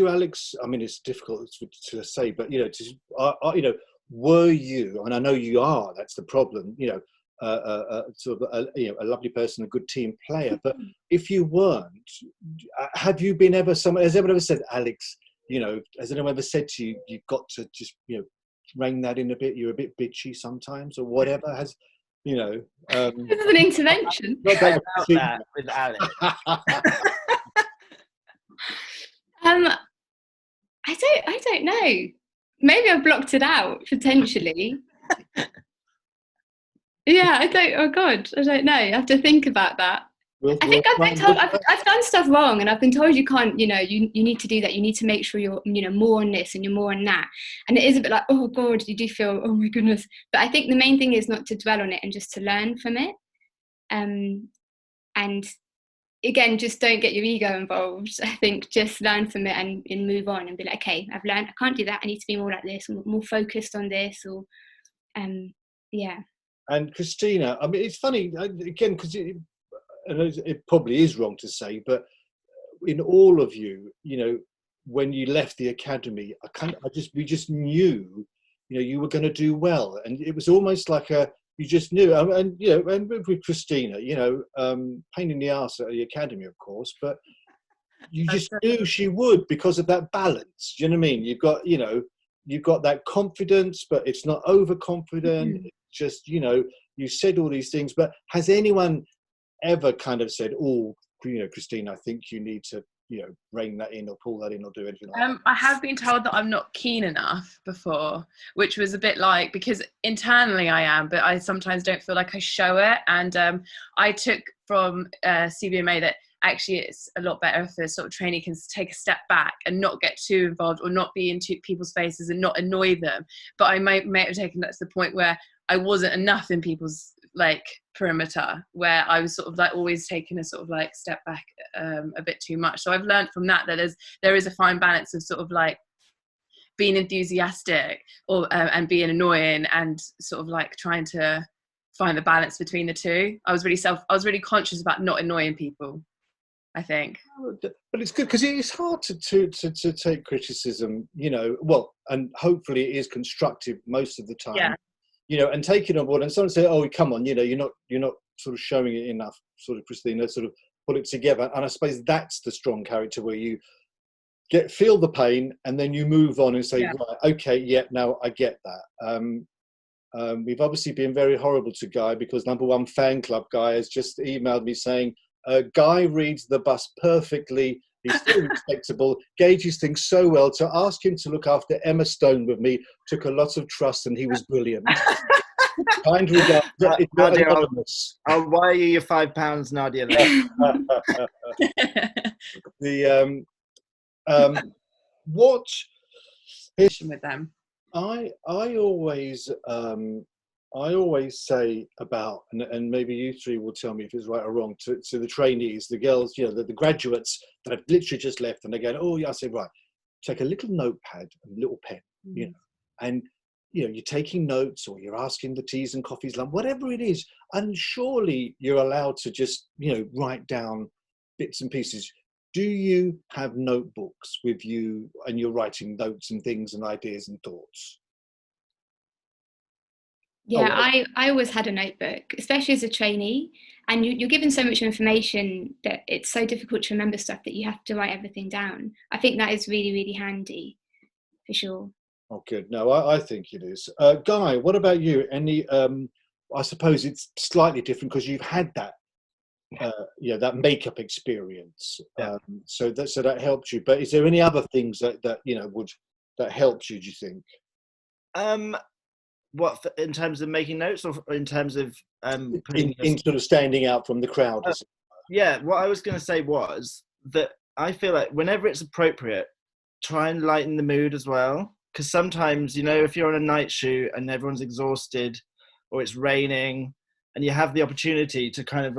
Alex? I mean, it's difficult to say, but you know, were you? And I know you are. That's the problem. You know, sort of a lovely person, a good team player. But if you weren't, have you been ever? Has anyone ever said, Alex? You know, has anyone ever said to you, you've got to just, you know, rein that in a bit? You're a bit bitchy sometimes, or whatever. Has, you know? This is an intervention. Not about that with Alex. I don't know. Maybe I blocked it out potentially. Yeah, I don't know. I have to think about that. I think I've been told I've done stuff wrong, and I've been told you can't. You know, you need to do that. You need to make sure you're, you know, more on this and you're more on that. And it is a bit like, oh God, you do feel, oh my goodness. But I think the main thing is not to dwell on it and just to learn from it. And again, just don't get your ego involved. I think just learn from it and move on and be like, okay, I've learned, I can't do that. I need to be more like this, more focused on this, or yeah. And Christina, I mean, it's funny again, because it probably is wrong to say, but in all of you, you know, when you left the academy, we just knew, you know, you were going to do well, and it was almost like you just knew. And you know, and with Christina, you know, pain in the arse at the academy, of course, but you just knew she would, because of that balance. Do you know what I mean? You've got that confidence, but it's not overconfident. It's just, you know, you said all these things, but has anyone ever kind of said, oh, you know, Christina, I think you need to, you know, rein that in or pull that in or do anything like that? I have been told that I'm not keen enough before, which was a bit like, because internally I am, but I sometimes don't feel like I show it. And I took from CBMA that actually it's a lot better if a sort of trainee can take a step back and not get too involved or not be into people's faces and not annoy them. But I may have taken that to the point where I wasn't enough in people's like perimeter, where I was sort of like always taking a sort of like step back a bit too much. So I've learned from that there is a fine balance of sort of like being enthusiastic or and being annoying, and sort of like trying to find the balance between the two. I was really conscious about not annoying people, I think. But it's good, because it's hard to take criticism, you know, well, and hopefully it is constructive most of the time. Yeah. You know, and take it on board. And someone say, "Oh, come on, you know, you're not sort of showing it enough." Sort of, Christina, sort of put it together. And I suppose that's the strong character, where you feel the pain and then you move on and say, right, okay, yeah, now I get that. We've obviously been very horrible to Guy, because number one fan club Guy has just emailed me saying, Guy reads the bus perfectly. He's still respectable, gauges things so well. To ask him to look after Emma Stone with me took a lot of trust, and he was brilliant. Kind regards. It's not Nadia, anonymous. I'll wire you your £5, Nadia. What With them. I always say about, and maybe you three will tell me if it's right or wrong, to the trainees, the girls, the graduates that have literally just left, and they go, oh yeah, I say, right, take a little notepad and a little pen, and you're taking notes, or you're asking the teas and coffees, whatever it is, and surely you're allowed to just write down bits and pieces. Do you have notebooks with you, and you're writing notes and things and ideas and thoughts? Yeah, I always had a notebook, especially as a trainee, and you're given so much information that it's so difficult to remember stuff that you have to write everything down. I think that is really, really handy, for sure. Oh, good. No, I think it is. Guy, what about you? Any? I suppose it's slightly different because you've had that, that makeup experience. Yeah. So that helped you. But is there any other things that helped you? Do you think? What, in terms of making notes, or in terms of in sort of standing out from the crowd? Yeah, what I was going to say was that I feel like whenever it's appropriate, try and lighten the mood as well. Because sometimes, if you're on a night shoot and everyone's exhausted, or it's raining, and you have the opportunity to kind of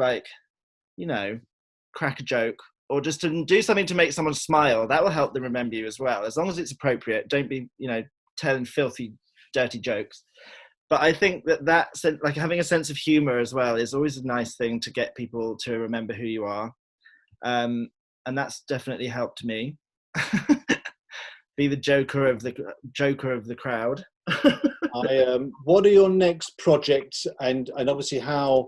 crack a joke, or just to do something to make someone smile, that will help them remember you as well. As long as it's appropriate, don't be, telling filthy, dirty jokes. But I think that having a sense of humor as well is always a nice thing to get people to remember who you are. And that's definitely helped me. Be the joker of the crowd. What are your next projects, and obviously I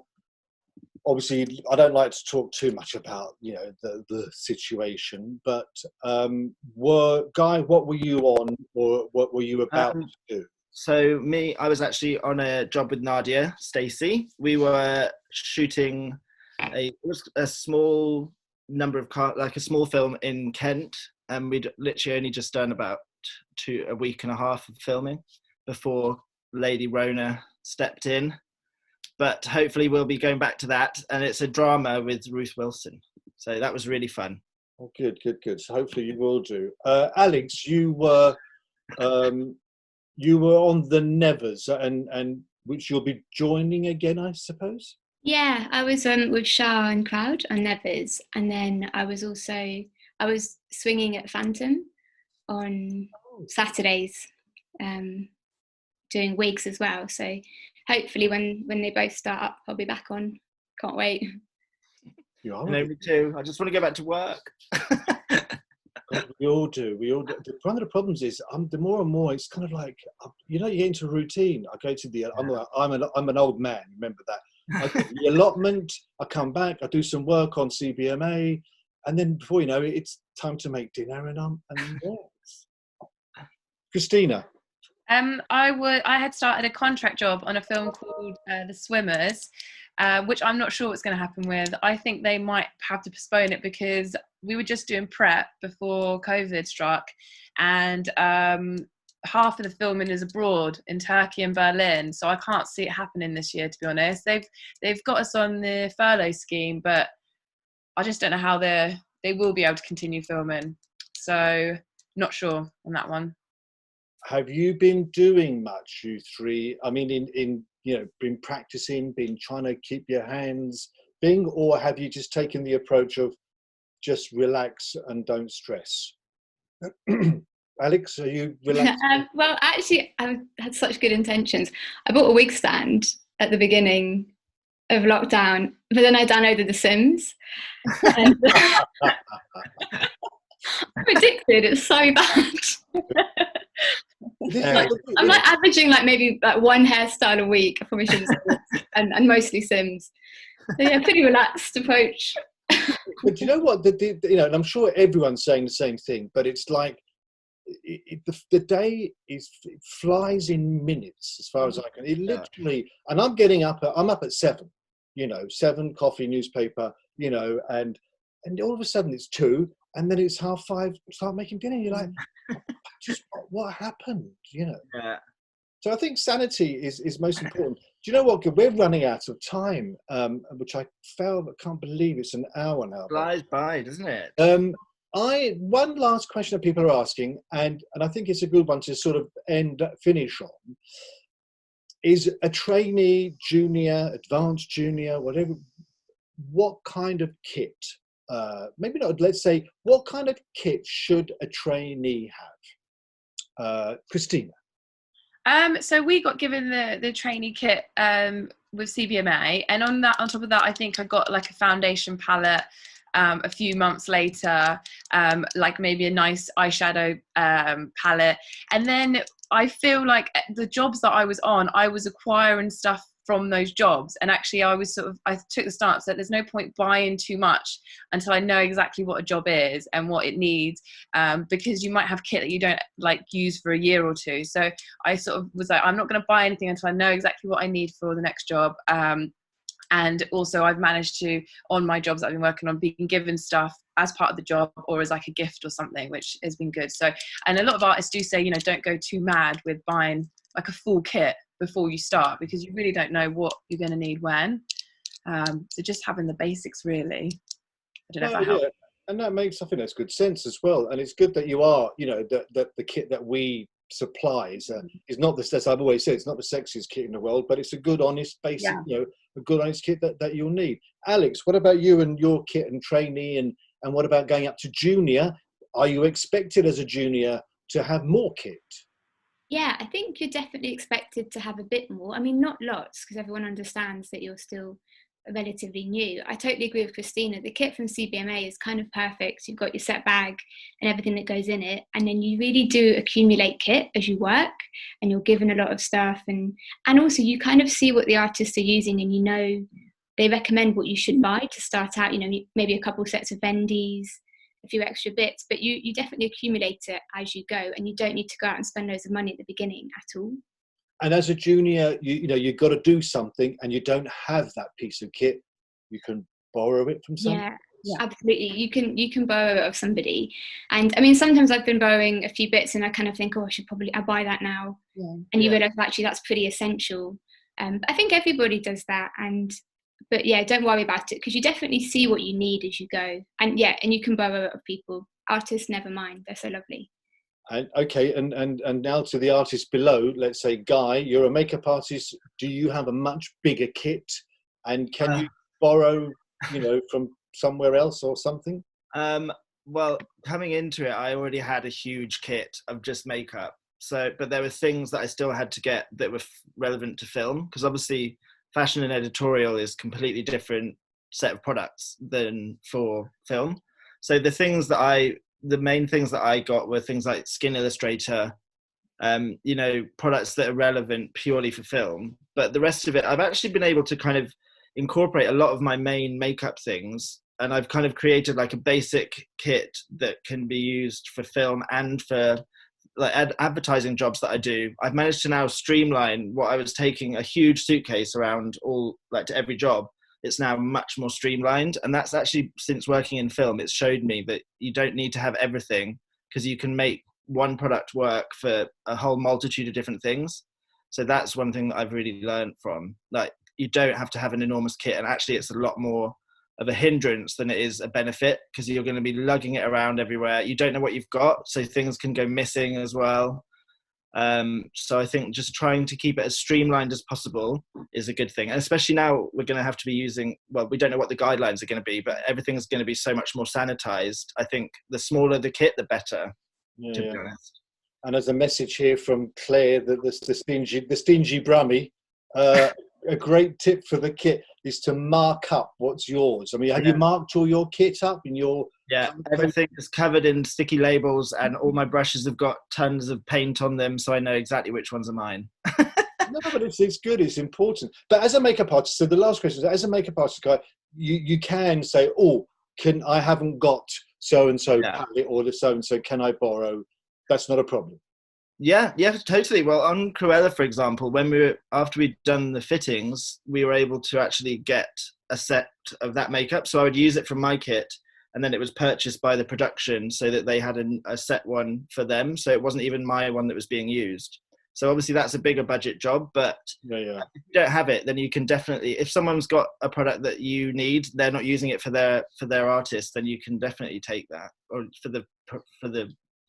don't like to talk too much about the situation, but Guy, what were you on, or what were you about to do? So I was actually on a job with Nadia, Stacey. We were shooting a small number of a small film in Kent, and we'd literally only just done about a week and a half of filming before Lady Rona stepped in. But hopefully we'll be going back to that, and it's a drama with Ruth Wilson. So that was really fun. Oh, good. So hopefully you will do. Alex, you were on the Nevers, and which you'll be joining again, I suppose. Yeah, I was with Shah and Crowd on Nevers, and then I was swinging at Phantom on Saturdays, doing wigs as well. So hopefully when they both start up, I'll be back on. Can't wait. You are. Me too. I just want to go back to work. God, we all do. One of the problems is, the more and more, it's kind of like, you get into a routine. I go to the. I'm an old man. Remember that. I go to the allotment. I come back. I do some work on CBMA, and then before you know it, it's time to make dinner, and yes. Christina. I had started a contract job on a film called The Swimmers, which I'm not sure what's going to happen with. I think they might have to postpone it because we were just doing prep before COVID struck, and half of the filming is abroad in Turkey and Berlin, so I can't see it happening this year, to be honest. They've got us on the furlough scheme, but I just don't know how they will be able to continue filming, so not sure on that one. Have you been doing much, you three? I mean, been practicing, been trying to keep your hands or have you just taken the approach of just relax and don't stress? Alex, are you relaxed? Well, actually, I had such good intentions. I bought a wig stand at the beginning of lockdown, but then I downloaded The Sims. And I'm addicted. It's so bad. I'm averaging maybe one hairstyle a week. I probably shouldn't say this, and mostly Sims. So yeah, pretty relaxed approach. But you know what? And I'm sure everyone's saying the same thing. But it's like the day flies in minutes, as far as I can. It literally, and I'm up at 7. 7, coffee, newspaper, you know, and all of a sudden it's 2, and then it's 5:30, start making dinner. You're like, just what happened, you know? Yeah. So I think sanity is most important. Do you know what? We're running out of time, which I can't believe it's an hour now. Flies by, doesn't it? One last question that people are asking, and I think it's a good one to sort of finish on, is a trainee, junior, advanced junior, whatever, what kind of kit, maybe not, let's say, what kind of kit should a trainee have? Christina. So we got given the trainee kit with CBMA, and on top of that, I think I got like a foundation palette a few months later, like maybe a nice eyeshadow palette. And then I feel like the jobs that I was on, I was acquiring stuff from those jobs. And actually I took the stance that there's no point buying too much until I know exactly what a job is and what it needs, because you might have kit that you don't like use for a year or two. So I sort of was like, I'm not going to buy anything until I know exactly what I need for the next job. And also I've managed to, on my jobs that I've been working on, being given stuff as part of the job or as like a gift or something, which has been good. So, and a lot of artists do say, you know, don't go too mad with buying like a full kit before you start, because you really don't know what you're going to need when. So just having the basics, really. I don't know if that helps. And that makes, I think that's good sense as well. And it's good that you are, you know, that the kit that we supply is not as I've always said, it's not the sexiest kit in the world, but it's a good, honest, basic, you know, a good, honest kit that you'll need. Alex, what about you and your kit and trainee, and what about going up to junior? Are you expected as a junior to have more kit? Yeah, I think you're definitely expected to have a bit more. I mean, not lots, because everyone understands that you're still relatively new. I totally agree with Christina. The kit from CBMA is kind of perfect. You've got your set bag and everything that goes in it, and then you really do accumulate kit as you work, and you're given a lot of stuff, and also you kind of see what the artists are using, and you know they recommend what you should buy to start out. You know, maybe a couple sets of bendies, a few extra bits, but you definitely accumulate it as you go, and you don't need to go out and spend loads of money at the beginning at all. And as a junior, you know, you've got to do something, and you don't have that piece of kit, you can borrow it from someone. Yeah, absolutely. You can borrow it of somebody. And I mean, sometimes I've been borrowing a few bits and I kind of think, oh, I'll buy that now. Yeah. And you realise actually that's pretty essential. But I think everybody does that. But yeah, don't worry about it, because you definitely see what you need as you go. And yeah, and you can borrow it of people. Artists, never mind. They're so lovely. And okay, and now to the artist below. Let's say, Guy, you're a makeup artist. Do you have a much bigger kit, and can you borrow, you know, from somewhere else or something? Well, coming into it, I already had a huge kit of just makeup. So, but there were things that I still had to get that were relevant to film, because obviously fashion and editorial is completely different set of products than for film. So the main things that I got were things like Skin Illustrator, you know, products that are relevant purely for film. But the rest of it, I've actually been able to kind of incorporate a lot of my main makeup things, and I've kind of created like a basic kit that can be used for film and for like advertising jobs that I do. I've managed to now streamline what I was taking a huge suitcase around all, like, to every job. It's now much more streamlined, and that's actually, since working in film, it's showed me that you don't need to have everything, because you can make one product work for a whole multitude of different things. So that's one thing that I've really learned from, like, you don't have to have an enormous kit, and actually it's a lot more of a hindrance than it is a benefit, because you're going to be lugging it around everywhere. You don't know what you've got, so things can go missing as well. So I think just trying to keep it as streamlined as possible is a good thing. And especially now we're going to have to be using, well, we don't know what the guidelines are going to be, but everything's going to be so much more sanitized. I think the smaller the kit, the better, to be honest. And as a message here from Claire, that the stingy Brummy, a great tip for the kit is to mark up what's yours. I mean, have you marked all your kit up in your... Yeah, everything is covered in sticky labels, and all my brushes have got tons of paint on them, so I know exactly which ones are mine. No, but it's good, it's important. But as a makeup artist, so the last question is, as a makeup artist, Guy, you can say, oh, I haven't got so-and-so palette or the so-and-so, can I borrow? That's not a problem. Yeah, totally. Well, on Cruella, for example, after we'd done the fittings, we were able to actually get a set of that makeup. So I would use it from my kit, and then it was purchased by the production so that they had a set one for them. So it wasn't even my one that was being used. So obviously that's a bigger budget job, but if you don't have it, then you can definitely, if someone's got a product that you need, they're not using it for their artist, then you can definitely take that, or for the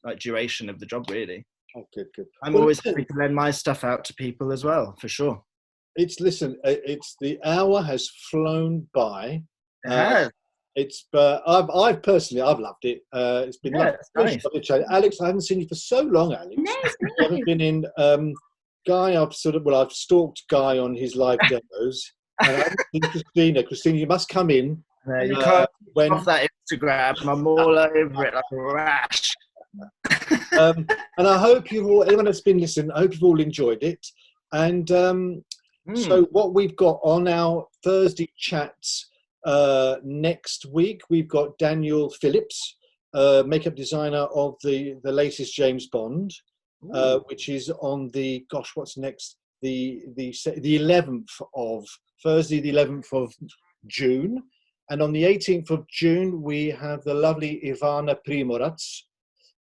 like duration of the job, really. Oh, good. I'm always happy to lend my stuff out to people as well, for sure. It's the hour has flown by. I've personally loved it. It's been lovely. Nice. Alex, I haven't seen you for so long, Alex. No, you haven't been in. Guy, I've stalked Guy on his live demos. And I haven't seen Christina, you must come in. You can't off that Instagram. I'm all over it like a rash. And I hope anyone that's been listening, I hope you've all enjoyed it. And so what we've got on our Thursday chats next week, we've got Daniel Phillips, makeup designer of the latest James Bond, which is on what's next? The 11th of Thursday, the 11th of June. And on the 18th of June, we have the lovely Ivana Primorac,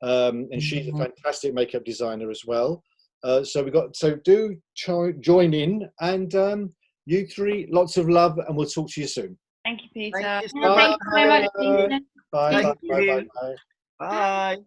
and she's a fantastic makeup designer as well. So do join in, and you three, lots of love, and we'll talk to you soon. Thank you, Peter. Thank you so much, Peter. Bye. Bye.